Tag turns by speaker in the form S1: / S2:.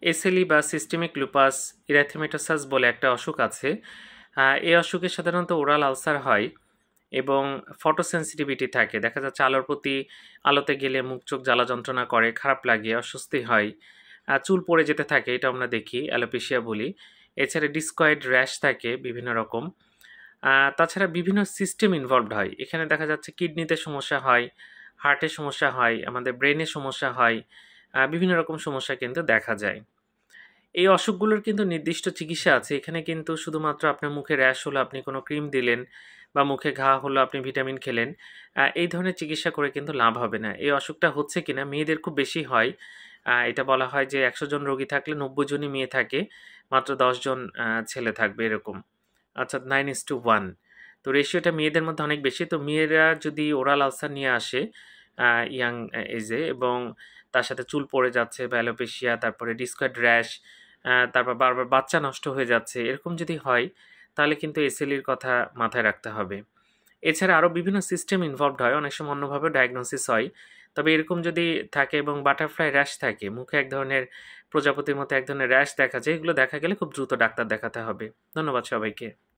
S1: SLE বা systemic lupus ইরিথেমেটোসাস বলে একটা অসুখ আছে। এই অসুখে সাধারণত ওরাল আলসার হয় এবং ফটোসেন্সিটিভিটি থাকে। দেখা যাচ্ছে আলোতে গেলে মুখ চোখ জ্বালা যন্ত্রণা করে, খারাপ লাগে, অস্বস্তি হয়, চুল পড়ে যেতে থাকে, এটা আমরা দেখি, অ্যালোপেশিয়া বলি। এছাড়া ডিসকয়েড র্যাশ থাকে বিভিন্ন রকম। তাছাড়া বিভিন্ন সিস্টেম ইনভলভড হয়। এখানে দেখা যাচ্ছে কিডনিতে সমস্যা হয়, হার্টের সমস্যা হয়, আমাদের ব্রেনের সমস্যা হয়, বিভিন্ন রকম সমস্যা কিন্তু দেখা যায়। এই অসুখগুলোর কিন্তু নির্দিষ্ট চিকিৎসা আছে। এখানে কিন্তু শুধুমাত্র আপনার মুখে র্যাশ হলো আপনি কোনো ক্রিম দিলেন বা মুখে ঘা হলো আপনি ভিটামিন খেলেন, এই ধরনের চিকিৎসা করে কিন্তু লাভ হবে না। এই অসুখটা হচ্ছে কিনা মেয়েদের খুব বেশি হয়। এটা বলা হয় যে ১০০ জন রোগী থাকলে ৯০ জনই মেয়ে থাকে, মাত্র ১০ জন ছেলে থাকবে এরকম। অর্থাৎ 9:1। তো রেশিওটা মেয়েদের মধ্যে অনেক বেশি। তো মেয়েরা যদি ওরাল আলসার নিয়ে আসে ইয়াং এজে এবং তার সাথে চুল পড়ে যাচ্ছে বা অ্যালোপেশিয়া, তারপরে ডিসকয়েড র্যাশ, তারপর বারবার বাচ্চা নষ্ট হয়ে যাচ্ছে, এরকম যদি হয় তাহলে কিন্তু এসএলইর কথা মাথায় রাখতে হবে। এছাড়া আরও বিভিন্ন সিস্টেম ইনভলভড হয়, অনেক সময় অন্যভাবে ডায়াগনোসিস হয়। তবে এরকম যদি থাকে এবং বাটারফ্লাই র্যাশ থাকে, মুখে এক ধরনের প্রজাপতির মতো এক ধরনের র্যাশ দেখা যায়, এগুলো দেখা গেলে খুব দ্রুত ডাক্তার দেখাতে হবে। ধন্যবাদ সবাইকে।